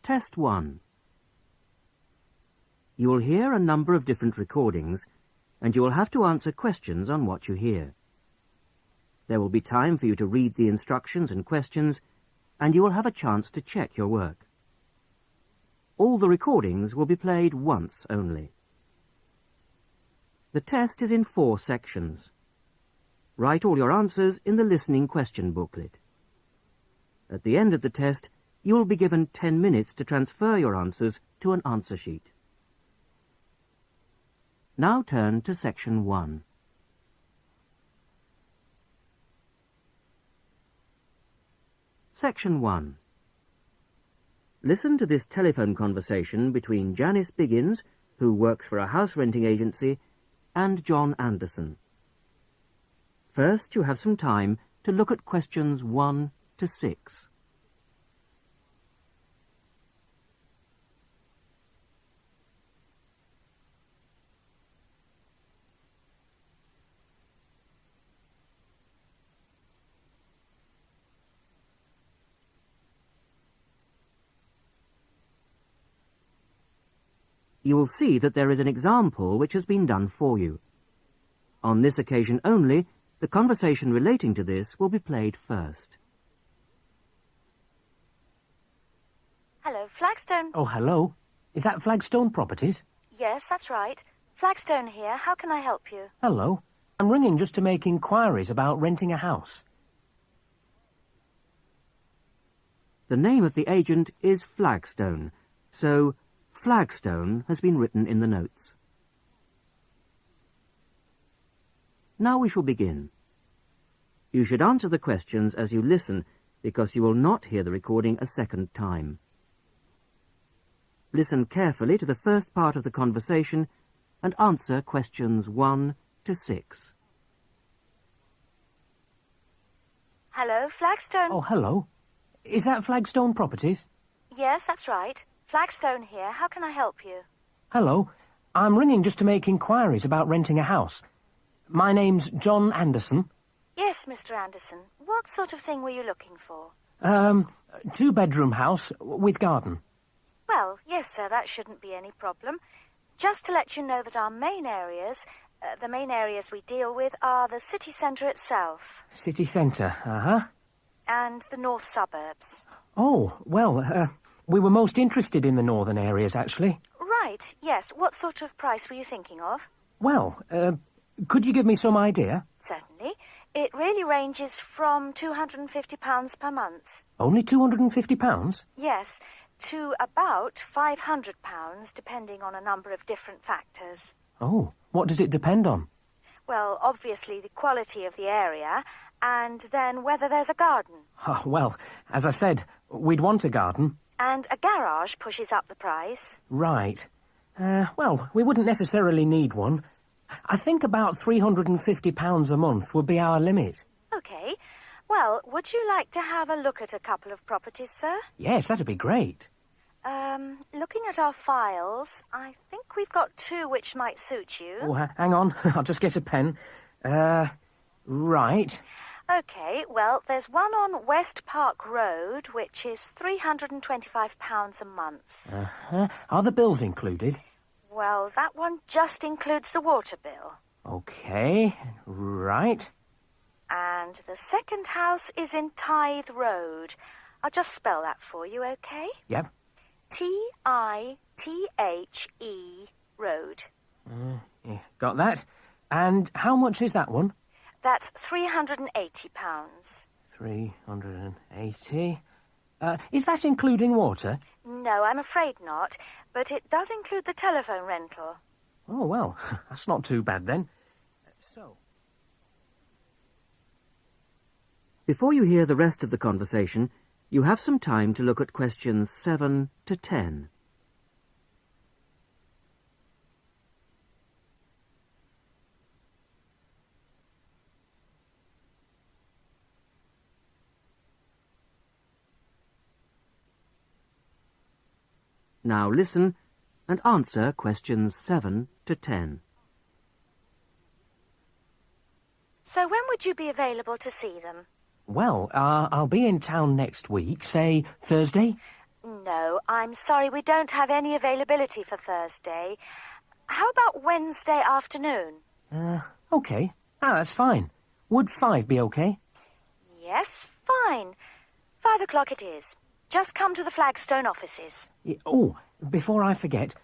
Test 1. You will hear a number of different recordings, and you will have to answer questions on what you hear. There will be time for you to read the instructions and questions, and you will have a chance to check your work. All the recordings will be played once only. The test is in 4 sections. Write all your answers in the listening question booklet. At the end of the test, you will be given 10 minutes to transfer your answers to an answer sheet. Now turn to Section 1. Section 1. Listen to this telephone conversation between Janice Biggins, who works for a house renting agency, and John Anderson. First, you have some time to look at questions 1 to 6. You will see that there is an example which has been done for you. On this occasion only, the conversation relating to this will be played first. Hello, Flagstone. Oh, hello. Is that Flagstone Properties? Yes, that's right. Flagstone here. How can I help you? Hello. I'm ringing just to make inquiries about renting a house. The name of the agent is Flagstone, so Flagstone has been written in the notes. Now we shall begin. You should answer the questions as you listen, because you will not hear the recording a second time. Listen carefully to the first part of the conversation and answer questions 1 to 6. Hello, Flagstone. Oh, hello. Is that Flagstone Properties? Yes, that's right. Flagstone here. How can I help you? Hello. I'm ringing just to make inquiries about renting a house. My name's John Anderson. Yes, Mr. Anderson. What sort of thing were you looking for? 2-bedroom house with garden. Well, yes, sir, that shouldn't be any problem. Just to let you know that our main areas, the main areas we deal with are the city centre itself. City centre, uh-huh. And the north suburbs. Oh, well, we were most interested in the northern areas, actually. Right, yes. What sort of price were you thinking of? Well, could you give me some idea? Certainly. It really ranges from £250 per month. Only £250? Yes, to about £500, depending on a number of different factors. Oh, what does it depend on? Well, obviously the quality of the area, and then whether there's a garden. Oh, well, as I said, we'd want a garden. And a garage pushes up the price. Right. Well, we wouldn't necessarily need one. I think about £350 a month would be our limit. OK. Well, would you like to have a look at a couple of properties, sir? Yes, that'd be great. Looking at our files, I think we've got 2 which might suit you. Oh, hang on. I'll just get a pen. Right. OK, well, there's one on West Park Road, which is £325 a month. Uh-huh. Are the bills included? Well, that one just includes the water bill. OK, right. And the second house is in Tithe Road. I'll just spell that for you, OK? Yep. Tithe Road. Yeah, got that. And how much is that one? That's £380. 380. Is that including water? No, I'm afraid not. But it does include the telephone rental. Oh, well, that's not too bad then. So... Before you hear the rest of the conversation, you have some time to look at questions 7 to 10. Now listen and answer questions 7 to 10. So when would you be available to see them? Well, I'll be in town next week, say Thursday. No, I'm sorry, we don't have any availability for Thursday. How about Wednesday afternoon? Okay. That's fine. Would 5 be okay? Yes, fine. 5 o'clock it is. Just come to the Flagstone offices. Oh, before I forget,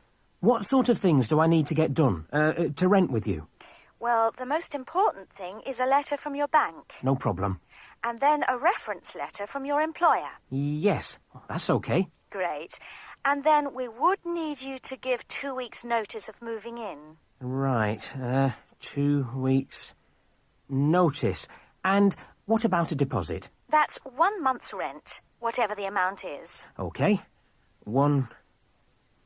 what sort of things do I need to get done, to rent with you? Well, the most important thing is a letter from your bank. No problem. And then a reference letter from your employer. Yes, that's okay. Great. And then we would need you to give 2 weeks' notice of moving in. Right, 2 weeks' notice. And what about a deposit? That's 1 month's rent, whatever the amount is. Okay. 1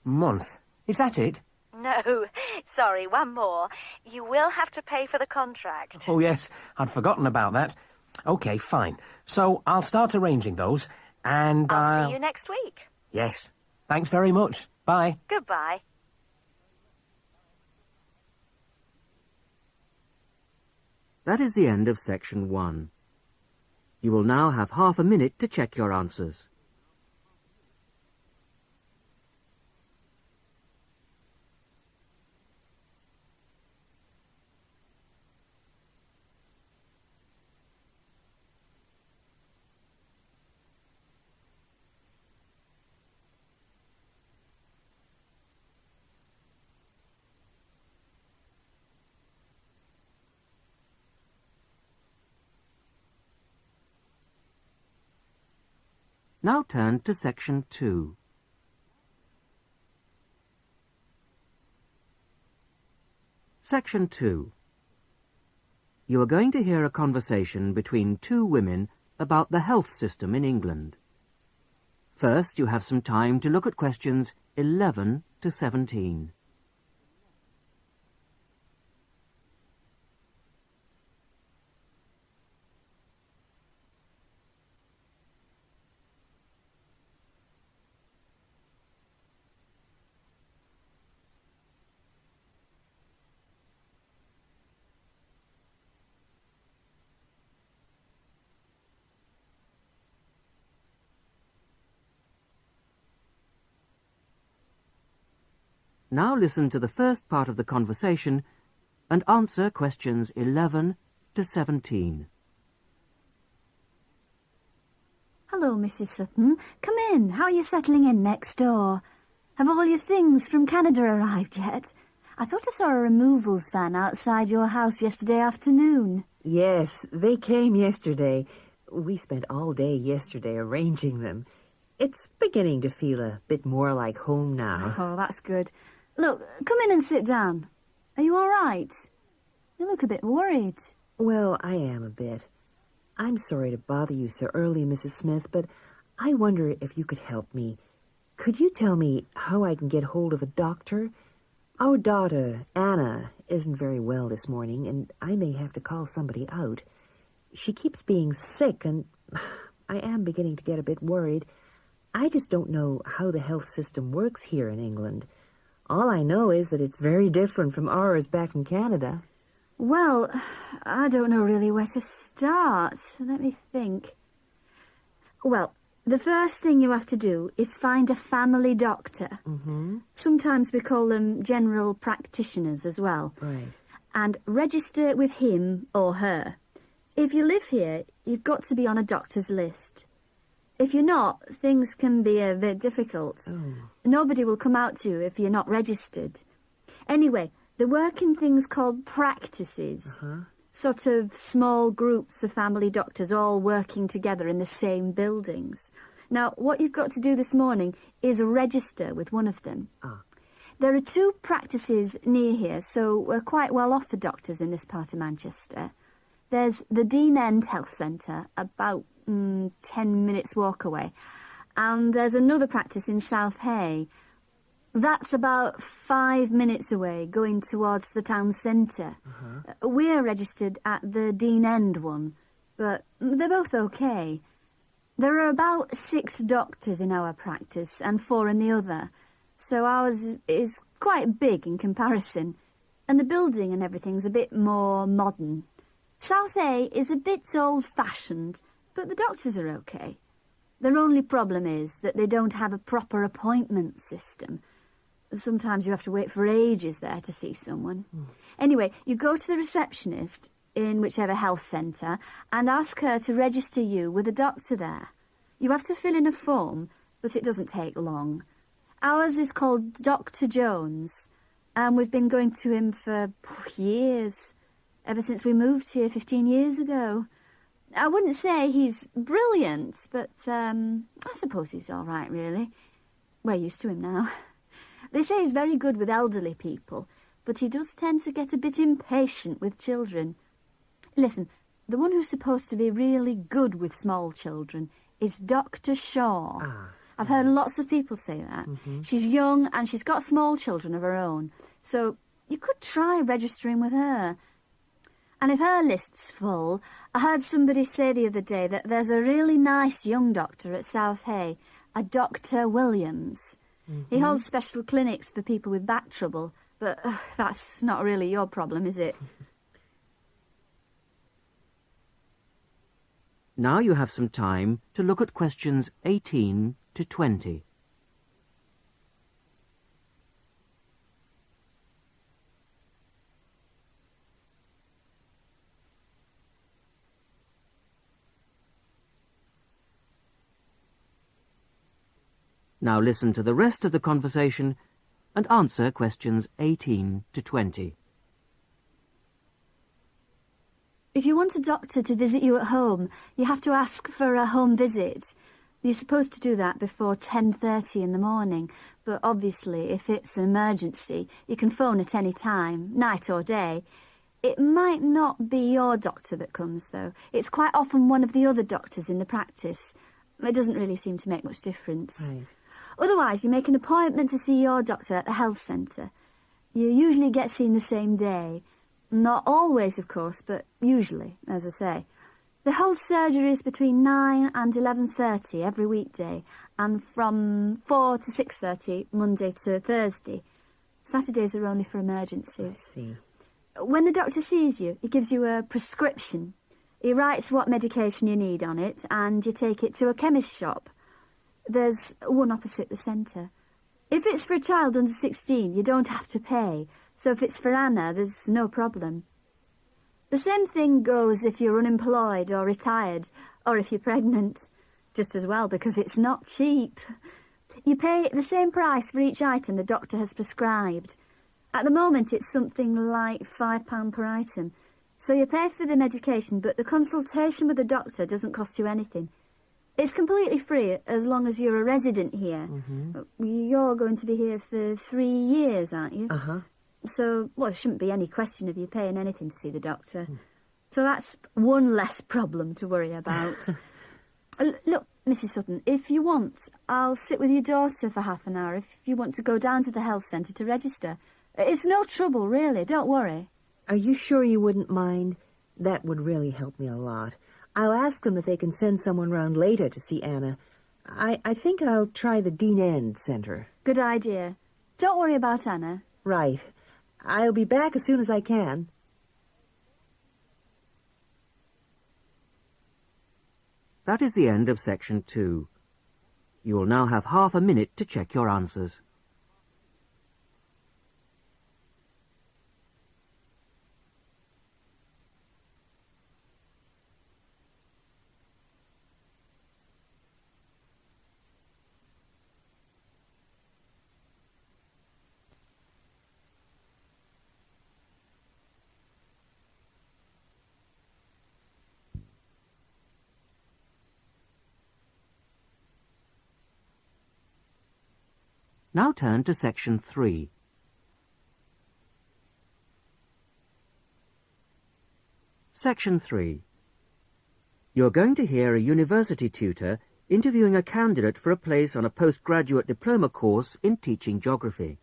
month. Is that it? No, sorry, one more. You will have to pay for the contract. Oh, yes, I'd forgotten about that. Okay, fine. So I'll start arranging those, and I'll see you next week. Yes. Thanks very much. Bye. Goodbye. That is the end of section 1. You will now have half a minute to check your answers. Now turn to section 2. Section 2. You are going to hear a conversation between 2 women about the health system in England. First, you have some time to look at questions 11 to 17. Now listen to the first part of the conversation and answer questions 11 to 17. Hello, Mrs. Sutton. Come in. How are you settling in next door? Have all your things from Canada arrived yet? I thought I saw a removals van outside your house yesterday afternoon. Yes, they came yesterday. We spent all day yesterday arranging them. It's beginning to feel a bit more like home now. Oh, that's good. Look, come in and sit down. Are you all right? You look a bit worried. Well, I am a bit. I'm sorry to bother you so early, Mrs. Smith, but I wonder if you could help me. Could you tell me how I can get hold of a doctor? Our daughter, Anna, isn't very well this morning, and I may have to call somebody out. She keeps being sick, and I am beginning to get a bit worried. I just don't know how the health system works here in England. All I know is that it's very different from ours back in Canada. Well, I don't know really where to start. Let me think. Well, the first thing you have to do is find a family doctor. Mm-hmm. Sometimes we call them general practitioners as well. Right. And register with him or her. If you live here, you've got to be on a doctor's list. If you're not, things can be a bit difficult. Oh. Nobody will come out to you if you're not registered. Anyway, they work in things called practices. Uh-huh. Sort of small groups of family doctors all working together in the same buildings. Now, what you've got to do this morning is register with one of them. Ah. There are 2 practices near here, so we're quite well off for doctors in this part of Manchester. There's the Dean End Health Centre, about 10 minutes walk away. And there's another practice in South Hay. That's about 5 minutes away, going towards the town centre. Uh-huh. We're registered at the Dean End one, but they're both okay. There are about 6 doctors in our practice and 4 in the other, so ours is quite big in comparison, and the building and everything's a bit more modern. South A is a bit old-fashioned, but the doctors are okay. Their only problem is that they don't have a proper appointment system. Sometimes you have to wait for ages there to see someone. Anyway, you go to the receptionist in whichever health centre and ask her to register you with a doctor there. You have to fill in a form, but it doesn't take long. Ours is called Dr. Jones, and we've been going to him for years, ever since we moved here 15 years ago. I wouldn't say he's brilliant, but I suppose he's all right, really. We're used to him now. They say he's very good with elderly people, but he does tend to get a bit impatient with children. Listen, the one who's supposed to be really good with small children is Dr. Shaw. I've heard lots of people say that. She's young and she's got small children of her own, so you could try registering with her. And if her list's full, I heard somebody say the other day that there's a really nice young doctor at South Hay, a Dr. Williams. He holds special clinics for people with back trouble, but that's not really your problem, is it? Now you have some time to look at questions 18 to 20. Now listen to the rest of the conversation and answer questions 18 to 20. If you want a doctor to visit you at home, you have to ask for a home visit. You're supposed to do that before 10:30 in the morning, but obviously if it's an emergency, you can phone at any time, night or day. It might not be your doctor that comes, though. It's quite often one of the other doctors in the practice. It doesn't really seem to make much difference. Right. Otherwise, you make an appointment to see your doctor at the health centre. You usually get seen the same day. Not always, of course, but usually, as I say. They hold surgeries between 9 and 11:30 every weekday, and from 4 to 6:30 Monday to Thursday. Saturdays are only for emergencies. I see. When the doctor sees you, he gives you a prescription. He writes what medication you need on it, and you take it to a chemist shop. There's one opposite the centre. If it's for a child under 16, you don't have to pay. So if it's for Anna, there's no problem. The same thing goes if you're unemployed or retired, or if you're pregnant. Just as well, because it's not cheap. You pay the same price for each item the doctor has prescribed. At the moment, it's something like £5 per item. So you pay for the medication, but the consultation with the doctor doesn't cost you anything. It's completely free as long as you're a resident here. You're going to be here for 3 years, aren't you? So, well, there shouldn't be any question of you paying anything to see the doctor. So that's one less problem to worry about. Look, Mrs. Sutton, if you want, I'll sit with your daughter for half an hour if you want to go down to the health centre to register. It's no trouble, really, don't worry. Are you sure you wouldn't mind? That would really help me a lot. I'll ask them if they can send someone round later to see Anna. I think I'll try the Dean End Centre. Good idea. Don't worry about Anna. Right. I'll be back as soon as I can. That is the end of section 2. You will now have half a minute to check your answers. Now turn to section 3. Section 3. You're going to hear a university tutor interviewing a candidate for a place on a postgraduate diploma course in teaching geography.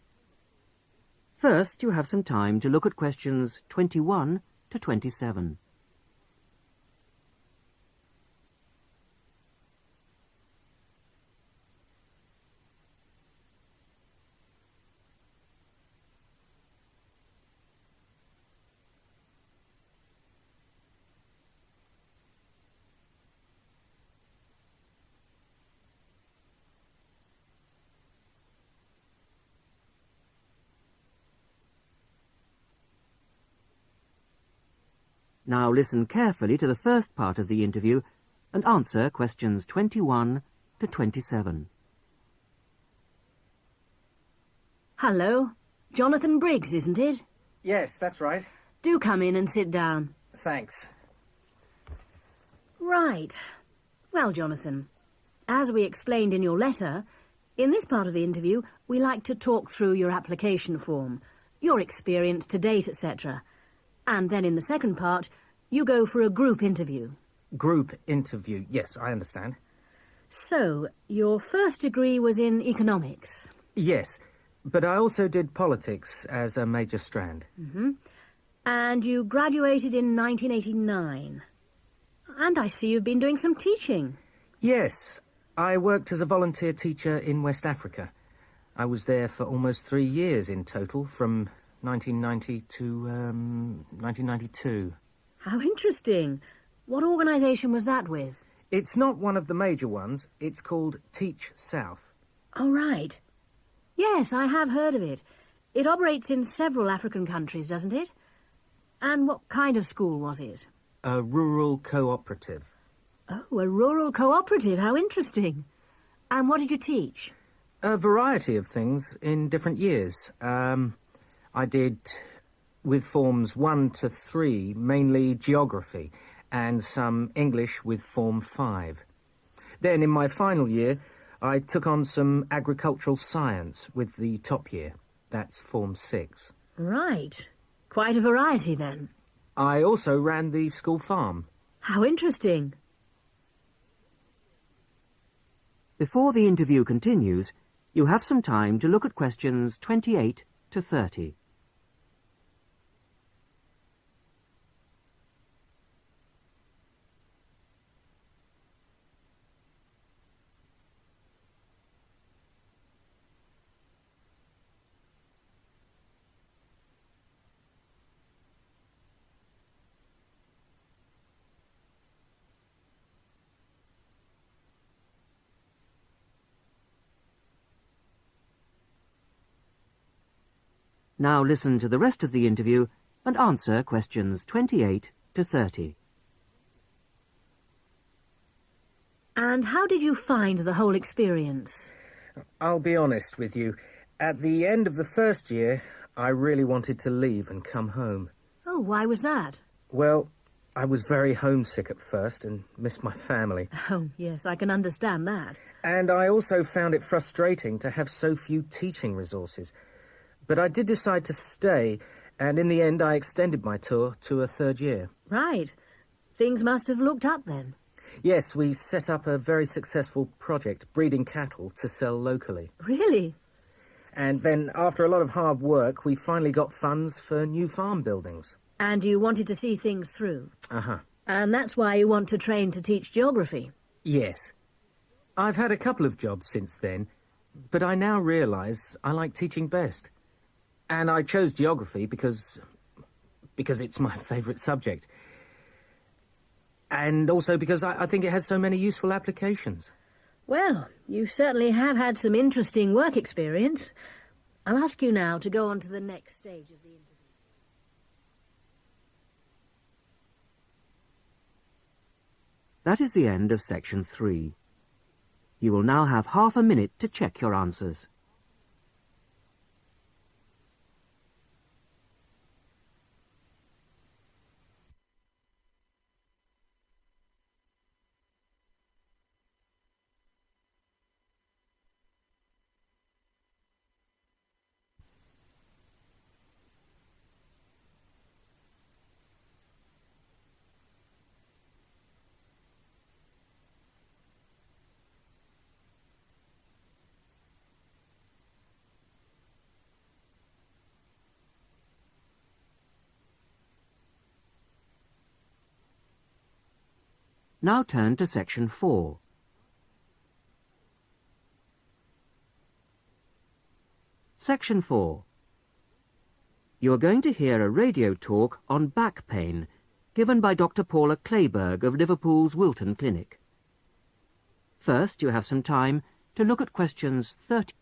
First, you have some time to look at questions 21 to 27. Now listen carefully to the first part of the interview and answer questions 21 to 27. Hello. Jonathan Briggs, isn't it? Yes, that's right. Do come in and sit down. Thanks. Right. Well, Jonathan, as we explained in your letter, in this part of the interview, we like to talk through your application form, your experience to date, etc. And then in the second part, you go for a group interview. Group interview, yes, I understand. So, your first degree was in economics? Yes, but I also did politics as a major strand. Mm-hmm. And you graduated in 1989. And I see you've been doing some teaching. Yes, I worked as a volunteer teacher in West Africa. I was there for almost 3 years in total, from 1990 to 1992. How interesting. What organisation was that with? It's not one of the major ones. It's called Teach South. Oh, right. Yes, I have heard of it. It operates in several African countries, doesn't it? And what kind of school was it? A rural cooperative. Oh, a rural cooperative. How interesting. And what did you teach? A variety of things in different years. I did, with forms 1 to 3, mainly geography, and some English with form 5. Then, in my final year, I took on some agricultural science with the top year. That's form 6. Right. Quite a variety, then. I also ran the school farm. How interesting. Before the interview continues, you have some time to look at questions 28 to 30. Now listen to the rest of the interview and answer questions 28 to 30. And how did you find the whole experience? I'll be honest with you. At the end of the first year, I really wanted to leave and come home. Oh, why was that? Well, I was very homesick at first and missed my family. Oh, yes, I can understand that. And I also found it frustrating to have so few teaching resources. But I did decide to stay, and in the end I extended my tour to a 3rd year. Right. Things must have looked up then. Yes, we set up a very successful project, breeding cattle to sell locally. Really? And then, after a lot of hard work, we finally got funds for new farm buildings. And you wanted to see things through? Uh-huh. And that's why you want to train to teach geography? Yes. I've had a couple of jobs since then, but I now realise I like teaching best. And I chose geography because it's my favourite subject. And also because I think it has so many useful applications. Well, you certainly have had some interesting work experience. I'll ask you now to go on to the next stage of the interview. That is the end of section 3. You will now have half a minute to check your answers. Now turn to section 4. Section 4. You are going to hear a radio talk on back pain given by Dr. Paula Clayburgh of Liverpool's Wilton Clinic. First, you have some time to look at questions 30.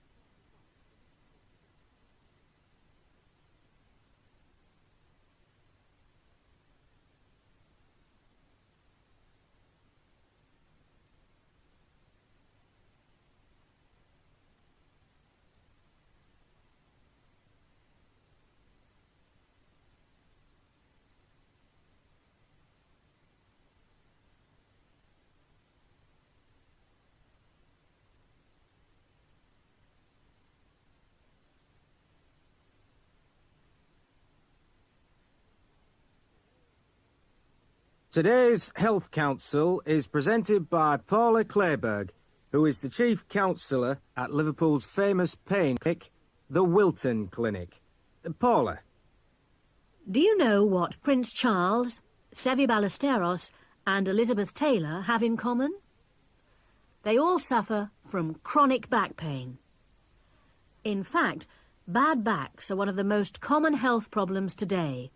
Today's Health Council is presented by Paula Clayburgh, who is the Chief Counsellor at Liverpool's famous pain clinic, the Wilton Clinic. Paula. Do you know what Prince Charles, Sevi Ballesteros and Elizabeth Taylor have in common? They all suffer from chronic back pain. In fact, bad backs are one of the most common health problems today,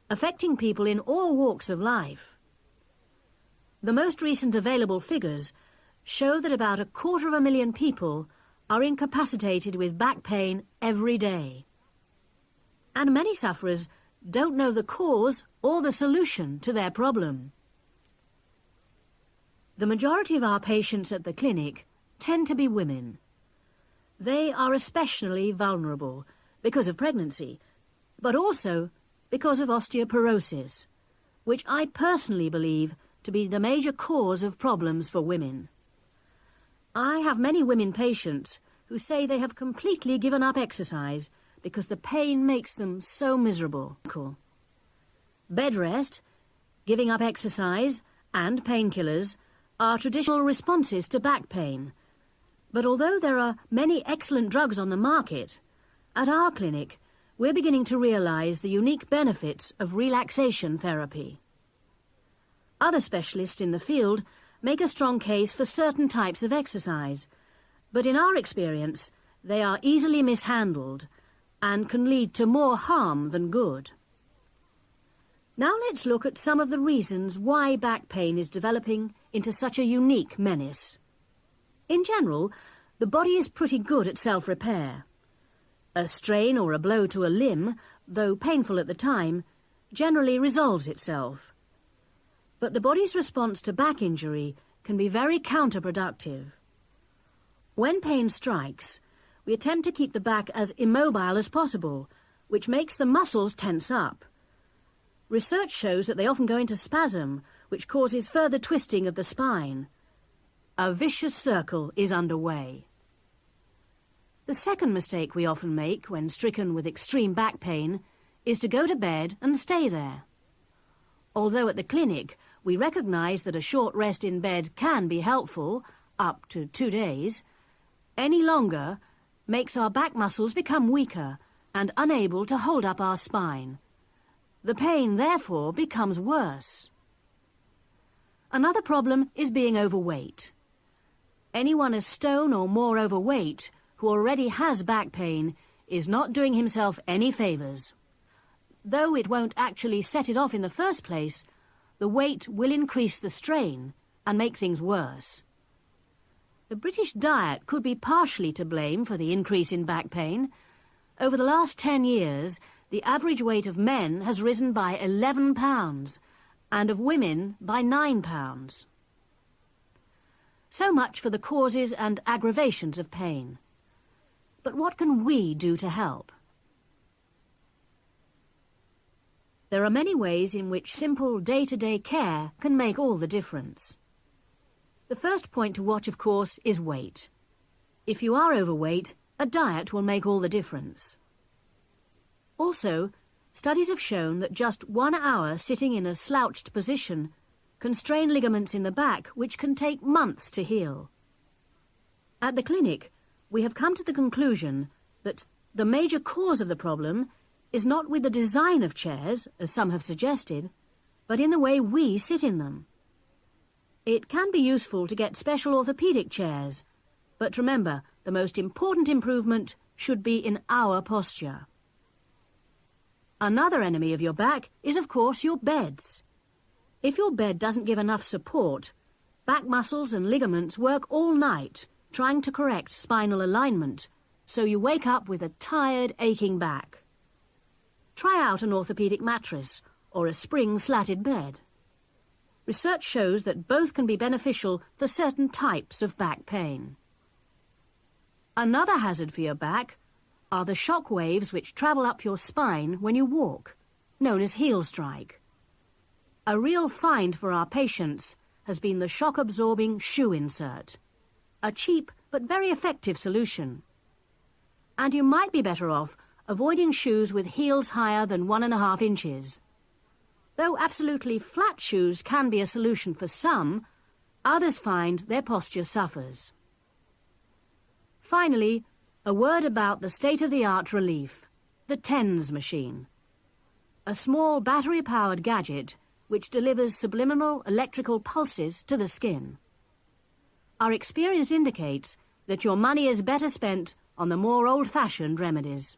affecting people in all walks of life. The most recent available figures show that about 250,000 people are incapacitated with back pain every day. And many sufferers don't know the cause or the solution to their problem. The majority of our patients at the clinic tend to be women. They are especially vulnerable because of pregnancy, but also because of osteoporosis, which I personally believe to be the major cause of problems for women. I have many women patients who say they have completely given up exercise because the pain makes them so miserable. Bed rest, giving up exercise, and painkillers are traditional responses to back pain. But although there are many excellent drugs on the market, at our clinic we're beginning to realize the unique benefits of relaxation therapy. Other specialists in the field make a strong case for certain types of exercise, but in our experience they are easily mishandled and can lead to more harm than good. Now let's look at some of the reasons why back pain is developing into such a unique menace. In general, the body is pretty good at self-repair. A strain or a blow to a limb, though painful at the time, generally resolves itself. But the body's response to back injury can be very counterproductive. When pain strikes, we attempt to keep the back as immobile as possible, which makes the muscles tense up. Research shows that they often go into spasm, which causes further twisting of the spine. A vicious circle is underway. The second mistake we often make when stricken with extreme back pain is to go to bed and stay there. Although at the clinic we recognise that a short rest in bed can be helpful, up to 2 days, any longer makes our back muscles become weaker and unable to hold up our spine. The pain, therefore, becomes worse. Another problem is being overweight. Anyone a stone or more overweight who already has back pain is not doing himself any favours. Though it won't actually set it off in the first place, the weight will increase the strain and make things worse. The British diet could be partially to blame for the increase in back pain. Over the last 10 years, the average weight of men has risen by 11 pounds and of women by 9 pounds. So much for the causes and aggravations of pain. But what can we do to help? There are many ways in which simple day-to-day care can make all the difference. The first point to watch, of course, is weight. If you are overweight, a diet will make all the difference. Also, studies have shown that just 1 hour sitting in a slouched position can strain ligaments in the back, which can take months to heal. At the clinic, we have come to the conclusion that the major cause of the problem is not with the design of chairs, as some have suggested, but in the way we sit in them. It can be useful to get special orthopaedic chairs, but remember, the most important improvement should be in our posture. Another enemy of your back is, of course, your beds. If your bed doesn't give enough support, back muscles and ligaments work all night trying to correct spinal alignment, so you wake up with a tired, aching back. Try out an orthopaedic mattress or a spring-slatted bed. Research shows that both can be beneficial for certain types of back pain. Another hazard for your back are the shock waves which travel up your spine when you walk, known as heel strike. A real find for our patients has been the shock-absorbing shoe insert, a cheap but very effective solution. And you might be better off avoiding shoes with heels higher than 1.5 inches. Though absolutely flat shoes can be a solution for some, others find their posture suffers. Finally, a word about the state-of-the-art relief, the TENS machine. A small battery-powered gadget which delivers subliminal electrical pulses to the skin. Our experience indicates that your money is better spent on the more old-fashioned remedies.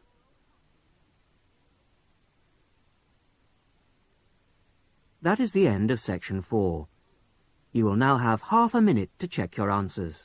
That is the end of section 4. You will now have half a minute to check your answers.